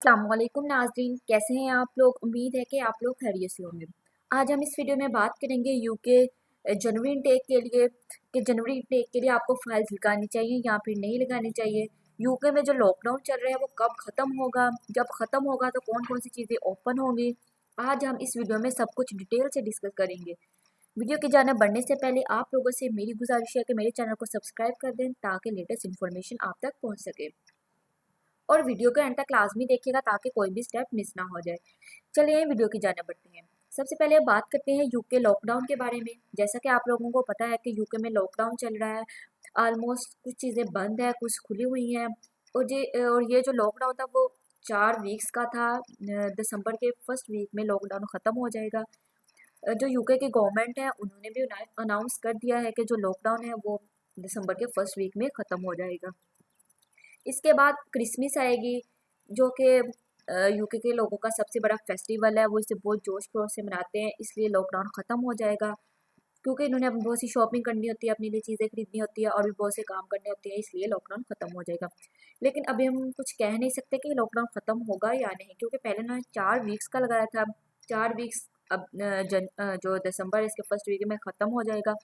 अस्सलामुअलैकुम नाज़रीन, कैसे हैं आप लोग। उम्मीद है कि आप लोग खैरियत से होंगे। आज हम इस वीडियो में बात करेंगे यूके जनवरी इनटेक के लिए कि जनवरी इनटेक के लिए आपको फाइल्स लगानी चाहिए या फिर नहीं लगानी चाहिए। यूके में जो लॉकडाउन चल रहा है वो कब ख़त्म होगा, जब ख़त्म होगा तो कौन कौन सी चीज़ें ओपन होंगी। आज हम इस वीडियो में सब कुछ डिटेल से डिस्कस करेंगे। वीडियो की जानब बढ़ने से पहले आप लोगों से मेरी गुजारिश है कि मेरे चैनल को सब्सक्राइब कर दें ताकि लेटेस्ट इन्फॉर्मेशन आप तक पहुँच सके, और वीडियो के एंड तक लाजमी देखिएगा ताकि कोई भी स्टेप मिस ना हो जाए। चलिए वीडियो की जाने बढ़ते हैं। सबसे पहले बात करते हैं यूके लॉकडाउन के बारे में। जैसा कि आप लोगों को पता है कि यूके में लॉकडाउन चल रहा है। ऑलमोस्ट कुछ चीज़ें बंद है, कुछ खुली हुई हैं। और ये जो लॉकडाउन था वो 4 वीक्स का था। दिसंबर के फर्स्ट वीक में लॉकडाउन ख़त्म हो जाएगा। जो यूके की गवर्नमेंट है उन्होंने भी अनाउंस कर दिया है कि जो लॉकडाउन है वो दिसंबर के फर्स्ट वीक में ख़त्म हो जाएगा। इसके बाद क्रिसमस आएगी, जो कि यूके के लोगों का सबसे बड़ा फेस्टिवल है। वो इसे बहुत जोश खरोश से मनाते हैं, इसलिए लॉकडाउन ख़त्म हो जाएगा क्योंकि इन्होंने अपनी बहुत सी शॉपिंग करनी होती है, अपने लिए चीज़ें खरीदनी होती है और भी बहुत से काम करने होते हैं, इसलिए लॉकडाउन ख़त्म हो जाएगा। लेकिन अभी हम कुछ कह नहीं सकते कि लॉकडाउन ख़त्म होगा या नहीं, क्योंकि पहले उन्होंने 4 वीक्स का लगाया था। 4 वीक्स अब जो दिसंबर इसके फर्स्ट वीक में ख़त्म हो जाएगा।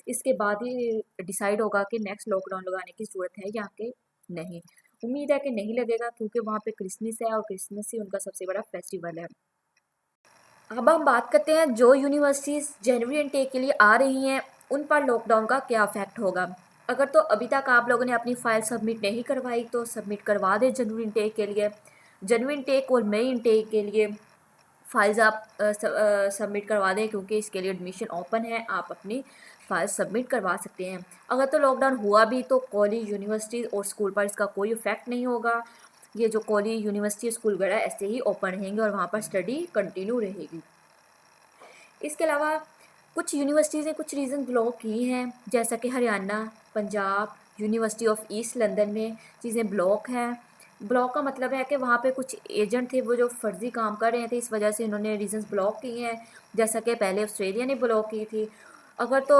इसके बाद ही डिसाइड होगा कि नेक्स्ट लॉकडाउन लगाने की ज़रूरत है या कि नहीं। उम्मीद है कि नहीं लगेगा क्योंकि वहाँ पे क्रिसमस है और क्रिसमस ही उनका सबसे बड़ा फेस्टिवल है। अब हम बात करते हैं जो यूनिवर्सिटीज़ जनवरी इनटेक के लिए आ रही हैं उन पर लॉकडाउन का क्या इफेक्ट होगा। अगर तो अभी तक आप लोगों ने अपनी फ़ाइल सबमिट नहीं करवाई तो सबमिट करवा दें जनवरी इनटेक के लिए। जनवरी इनटेक और मई इनटेक के लिए फाइल्स आप सबमिट करवा दें क्योंकि इसके लिए एडमिशन ओपन है, आप अपनी फाइल सबमिट करवा सकते हैं। अगर तो लॉकडाउन हुआ भी तो कॉलेज, यूनिवर्सिटी और स्कूल पर इसका कोई इफेक्ट नहीं होगा। ये जो कॉलेज, यूनिवर्सिटी, स्कूल वगैरह ऐसे ही ओपन रहेंगे और वहाँ पर स्टडी कंटिन्यू रहेगी। इसके अलावा कुछ यूनिवर्सिटीज़ ने कुछ रीज़न ब्लॉक की हैं, जैसा कि Haryana, Punjab, university of east London में चीज़ें ब्लॉक हैं। ब्लॉक का मतलब है कि वहाँ पे कुछ एजेंट थे वो जो फर्जी काम कर रहे थे, इस वजह से इन्होंने रीजंस ब्लॉक किए हैं, जैसा कि पहले ऑस्ट्रेलिया ने ब्लॉक की थी। अगर तो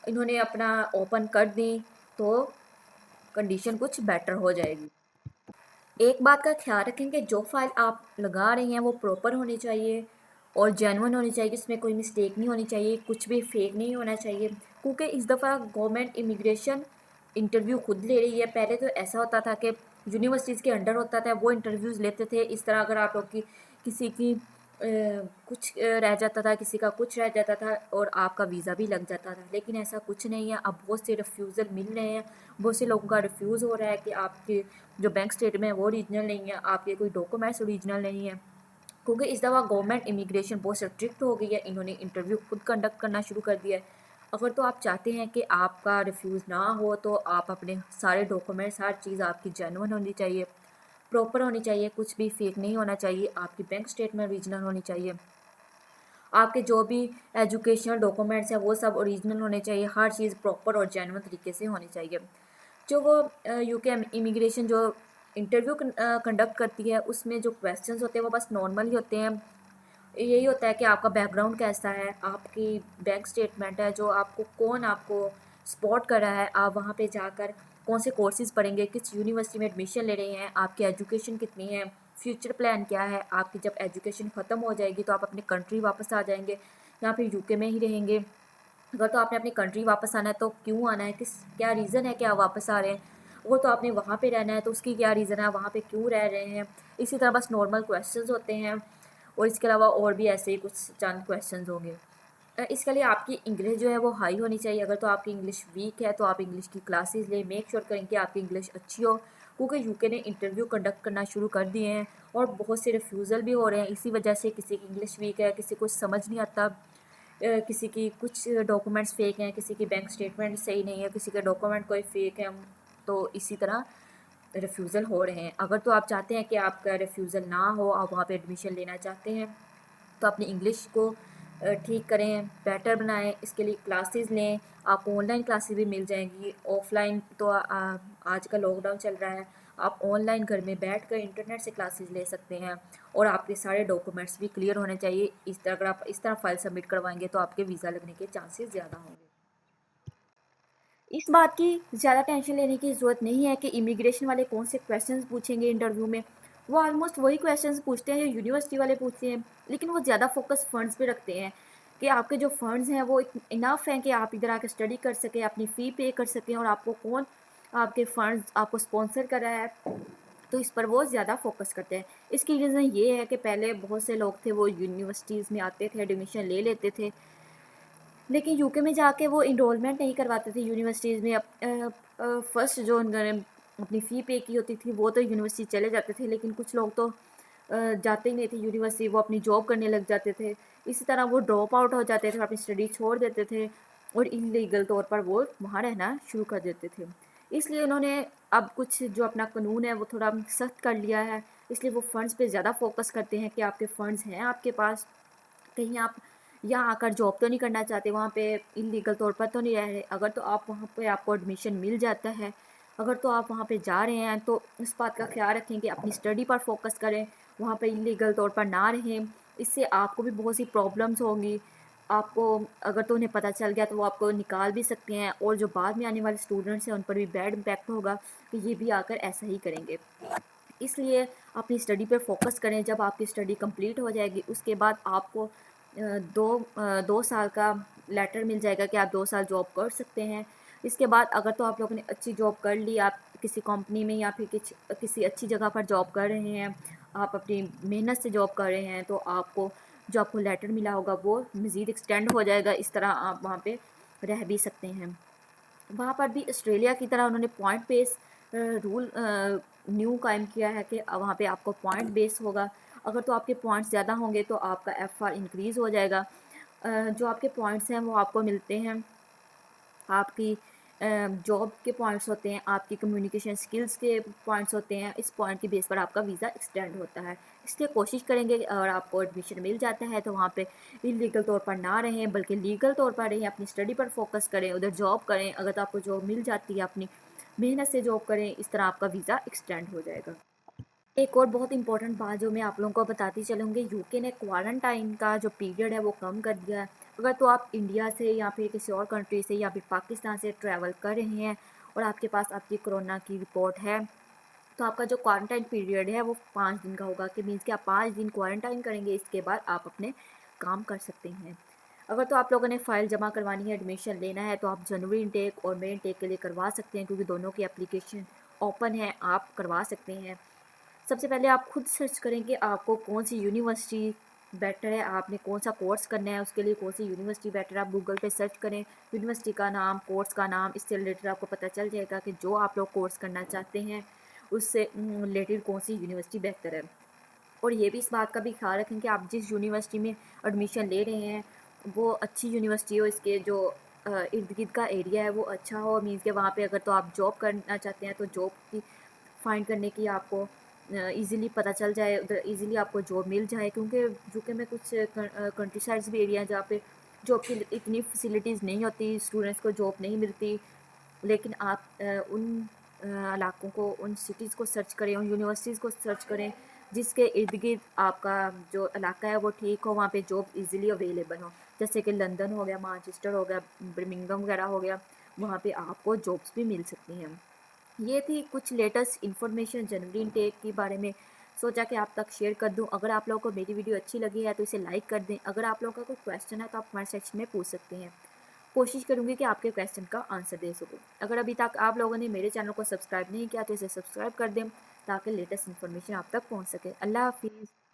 इन्होंने अपना ओपन कर दी तो कंडीशन कुछ बेटर हो जाएगी। एक बात का ख्याल रखें कि जो फाइल आप लगा रही हैं वो प्रॉपर होनी चाहिए और जेन्युइन होनी चाहिए, इसमें कोई मिस्टेक नहीं होनी चाहिए, कुछ भी फेक नहीं होना चाहिए। क्योंकि इस दफ़ा गवर्नमेंट इमिग्रेशन इंटरव्यू खुद ले रही है। पहले तो ऐसा होता था कि यूनिवर्सिटीज़ के अंडर होता था, वो इंटरव्यूज़ लेते थे। इस तरह अगर आप लोग की किसी की कुछ रह जाता था, किसी का कुछ रह जाता था और आपका वीज़ा भी लग जाता था। लेकिन ऐसा कुछ नहीं है, अब बहुत से रिफ्यूज़ल मिल रहे हैं। बहुत से लोगों का रिफ्यूज़ हो रहा है कि आपके जो बैंक स्टेटमेंट है वो ओरिजिनल नहीं है, आपके कोई डॉक्यूमेंट्स ओरिजिनल नहीं है। क्योंकि इस दफ़ा गवर्नमेंट इमिग्रेशन बहुत स्ट्रिक्ट हो गई है, इन्होंने इंटरव्यू खुद कंडक्ट करना शुरू कर दिया है। अगर तो आप चाहते हैं कि आपका रिफ्यूज़ ना हो तो आप अपने सारे डॉक्यूमेंट्स, हर चीज़ आपकी जेन्युइन होनी चाहिए, प्रॉपर होनी चाहिए, कुछ भी फेक नहीं होना चाहिए। आपकी बैंक स्टेटमेंट ओरिजिनल होनी चाहिए, आपके जो भी एजुकेशनल डॉक्यूमेंट्स हैं वो सब ओरिजिनल होने चाहिए, हर चीज़ प्रॉपर और जेन्युइन तरीके से होनी चाहिए। जो वो यूके इमिग्रेशन जो इंटरव्यू कंडक्ट करती है उसमें जो क्वेश्चंस होते हैं वो बस नॉर्मल ही होते हैं। यही होता है कि आपका बैकग्राउंड कैसा है, आपकी बैंक स्टेटमेंट है, जो आपको कौन आपको सपोर्ट कर रहा है, आप वहाँ पे जाकर कौन से कोर्सेज पढ़ेंगे, किस यूनिवर्सिटी में एडमिशन ले रहे हैं, आपकी एजुकेशन कितनी है, फ्यूचर प्लान क्या है, आपकी जब एजुकेशन ख़त्म हो जाएगी तो आप अपनी कंट्री वापस आ जाएंगे या फिर यूके में ही रहेंगे। अगर तो आपने अपनी कंट्री वापस आना है तो क्यों आना है, किस क्या रीज़न है कि आप वापस आ रहे हैं। वो तो आपने वहाँ पे रहना है तो उसकी क्या रीज़न है, वहाँ पे क्यों रह रहे हैं। इसी तरह बस नॉर्मल क्वेश्चंस होते हैं और इसके अलावा और भी ऐसे ही कुछ चंद क्वेश्चंस होंगे। इसके लिए आपकी इंग्लिश जो है वो हाई होनी चाहिए। अगर तो आपकी इंग्लिश वीक है तो आप इंग्लिश की क्लासेस लें, मेक श्योर करें कि आपकी इंग्लिश अच्छी हो, क्योंकि यूके ने इंटरव्यू कंडक्ट करना शुरू कर दिए हैं और बहुत से रिफ्यूज़ल भी हो रहे हैं इसी वजह से। किसी की इंग्लिश वीक है, किसी को समझ नहीं आता, किसी की कुछ डॉक्यूमेंट्स फ़ेक हैं, किसी की बैंक स्टेटमेंट सही नहीं है, किसी के डॉक्यूमेंट कोई फ़ेक है, तो इसी तरह रिफ्यूज़ल हो रहे हैं। अगर तो आप चाहते हैं कि आपका रिफ्यूज़ल ना हो, आप वहाँ पे एडमिशन लेना चाहते हैं तो अपनी इंग्लिश को ठीक करें, बेटर बनाएं। इसके लिए क्लासेस लें, आपको ऑनलाइन क्लासेस भी मिल जाएंगी। ऑफलाइन तो आजकल लॉकडाउन चल रहा है, आप ऑनलाइन घर में बैठकर इंटरनेट से क्लासेस ले सकते हैं और आपके सारे डॉक्यूमेंट्स भी क्लियर होने चाहिए। इस तरह अगर आप इस तरह फाइल सबमिट करवाएंगे तो आपके वीज़ा लगने के चांसेस ज़्यादा होंगे। इस बात की ज़्यादा टेंशन लेने की ज़रूरत नहीं है कि इमिग्रेशन वाले कौन से क्वेश्चंस पूछेंगे इंटरव्यू में। वो ऑलमोस्ट वही क्वेश्चंस पूछते हैं जो यूनिवर्सिटी वाले पूछते हैं, लेकिन वो ज़्यादा फोकस फ़ंड्स पे रखते हैं कि आपके जो फ़ंड्स हैं वो इनफ हैं कि आप इधर आके स्टडी कर सकें, अपनी फ़ी पे कर सकें, और आपको कौन आपके फ़ंड्स आपको स्पॉन्सर कर रहा है, तो इस पर वो ज़्यादा फोकस करते हैं। इसकी रीज़न ये है कि पहले बहुत से लोग थे वो यूनिवर्सिटीज़ में आते थे, एडमिशन ले लेते थे, लेकिन यूके में जाके वो इनरोलमेंट नहीं करवाते थे यूनिवर्सिटीज़ में। फर्स्ट जो उन्होंने अपनी फ़ी पे की होती थी वो तो यूनिवर्सिटी चले जाते थे, लेकिन कुछ लोग तो जाते ही नहीं थे यूनिवर्सिटी, वो अपनी जॉब करने लग जाते थे। इसी तरह वो ड्रॉप आउट हो जाते थे, अपनी स्टडी छोड़ देते थे और इलीगल तौर पर वो वहाँ रहना शुरू कर देते थे। इसलिए उन्होंने अब कुछ जो अपना कानून है वो थोड़ा सख्त कर लिया है, इसलिए वो फ़ंड्स पे ज़्यादा फोकस करते हैं कि आपके फ़ंड्स हैं आपके पास, कहीं आप यहाँ आकर जॉब तो नहीं करना चाहते, वहाँ पे इलीगल तौर पर तो नहीं रह रहे। अगर तो आप वहाँ पे आपको एडमिशन मिल जाता है, अगर तो आप वहाँ पे जा रहे हैं, तो इस बात का ख्याल रखें कि अपनी स्टडी पर फोकस करें, वहाँ पे इलीगल तौर पर ना रहें। इससे आपको भी बहुत सी प्रॉब्लम्स होंगी। आपको अगर तो उन्हें पता चल गया तो वो आपको निकाल भी सकते हैं, और जो बाद में आने वाले स्टूडेंट्स हैं उन पर भी बैड इम्पैक्ट होगा कि ये भी आकर ऐसा ही करेंगे। इसलिए अपनी स्टडी पे फोकस करें। जब आपकी स्टडी कंप्लीट हो जाएगी उसके बाद आपको 2 साल का लेटर मिल जाएगा कि आप 2 साल जॉब कर सकते हैं। इसके बाद अगर तो आप लोगों ने अच्छी जॉब कर ली, आप किसी कंपनी में या फिर किसी अच्छी जगह पर जॉब कर रहे हैं, आप अपनी मेहनत से जॉब कर रहे हैं, तो आपको जो आपको लेटर मिला होगा वो मज़ीद एक्सटेंड हो जाएगा। इस तरह आप वहाँ पे रह भी सकते हैं। वहाँ पर भी ऑस्ट्रेलिया की तरह उन्होंने पॉइंट बेस रूल न्यू कायम किया है कि वहाँ पे आपको पॉइंट बेस होगा। अगर तो आपके पॉइंट्स ज़्यादा होंगे तो आपका एफआर इंक्रीज़ हो जाएगा। जो आपके पॉइंट्स हैं वो आपको मिलते हैं, आपकी जॉब के पॉइंट्स होते हैं, आपकी कम्युनिकेशन स्किल्स के पॉइंट्स होते हैं। इस पॉइंट की बेस पर आपका वीज़ा एक्सटेंड होता है। इसलिए कोशिश करेंगे कि अगर आपको एडमिशन मिल जाता है तो वहाँ पे इलीगल तौर पर ना रहें, बल्कि लीगल तौर पर रहें, अपनी स्टडी पर फोकस करें, उधर जॉब करें। अगर तो आपको जॉब मिल जाती है, अपनी मेहनत से जॉब करें, इस तरह आपका वीज़ा एक्सटेंड हो जाएगा। एक और बहुत इंपॉर्टेंट बात जो मैं आप लोगों को बताती चलूँगी, यूके ने क्वारंटाइन का जो पीरियड है वो कम कर दिया है। अगर तो आप इंडिया से या फिर किसी और कंट्री से या फिर पाकिस्तान से ट्रैवल कर रहे हैं और आपके पास आपकी कोरोना की रिपोर्ट है, तो आपका जो क्वारंटाइन पीरियड है वो 5 दिन का होगा, कि मीन्स कि आप 5 दिन क्वारंटाइन करेंगे, इसके बाद आप अपने काम कर सकते हैं। अगर तो आप लोगों ने फ़ाइल जमा करवानी है, एडमिशन लेना है, तो आप जनवरी इनटेक और मई इनटेक के लिए करवा सकते हैं, क्योंकि दोनों की एप्लीकेशन ओपन है, आप करवा सकते हैं। सबसे पहले आप खुद सर्च करें कि आपको कौन सी यूनिवर्सिटी बेटर है, आपने कौन सा कोर्स करना है, उसके लिए कौन सी यूनिवर्सिटी बेटर है। आप गूगल पे सर्च करें यूनिवर्सिटी का नाम, कोर्स का नाम, इससे रिलेटेड आपको पता चल जाएगा कि जो आप लोग कोर्स करना चाहते हैं उससे रिलेटेड कौन सी यूनिवर्सिटी बेहतर है। और ये भी इस बात का भी ख्याल रखें कि आप जिस यूनिवर्सिटी में एडमिशन ले रहे हैं वो अच्छी यूनिवर्सिटी हो, इसके जो इर्द गिर्द का एरिया है वो अच्छा हो। मीन्स के वहाँ पे अगर तो आप जॉब करना चाहते हैं तो जॉब की फाइंड करने की आपको इजीली पता चल जाए, उधर इजीली आपको जॉब मिल जाए, क्योंकि यूके में कुछ कंट्री साइड्स भी एरिया हैं जहाँ पे जॉब की इतनी फैसिलिटीज़ नहीं होती, स्टूडेंट्स को जॉब नहीं मिलती। लेकिन आप उन इलाकों को, उन सिटीज़ को सर्च करें, उन यूनिवर्सिटीज़ को सर्च करें जिसके इर्द गिर्द आपका जो इलाका है वो ठीक हो, वहाँ पे जॉब इजीली अवेलेबल हो। जैसे कि लंदन हो गया, मैनचेस्टर हो गया, बर्मिंघम वगैरह हो गया, वहाँ पे आपको जॉब्स भी मिल सकती हैं। ये थी कुछ लेटेस्ट इन्फॉर्मेशन जनवरी इनटेक के बारे में, सोचा कि आप तक शेयर कर दूं। अगर आप लोगों को मेरी वीडियो अच्छी लगी है तो इसे लाइक कर दें। अगर आप लोगों का कोई क्वेश्चन है तो आप कमेंट सेक्शन में पूछ सकते हैं, कोशिश करूंगी कि आपके क्वेश्चन का आंसर दे सकूं। अगर अभी तक आप लोगों ने मेरे चैनल को सब्सक्राइब नहीं किया तो इसे सब्सक्राइब कर दें ताकि लेटेस्ट इन्फॉर्मेशन आप तक पहुंच सके। अल्लाह हाफिज़।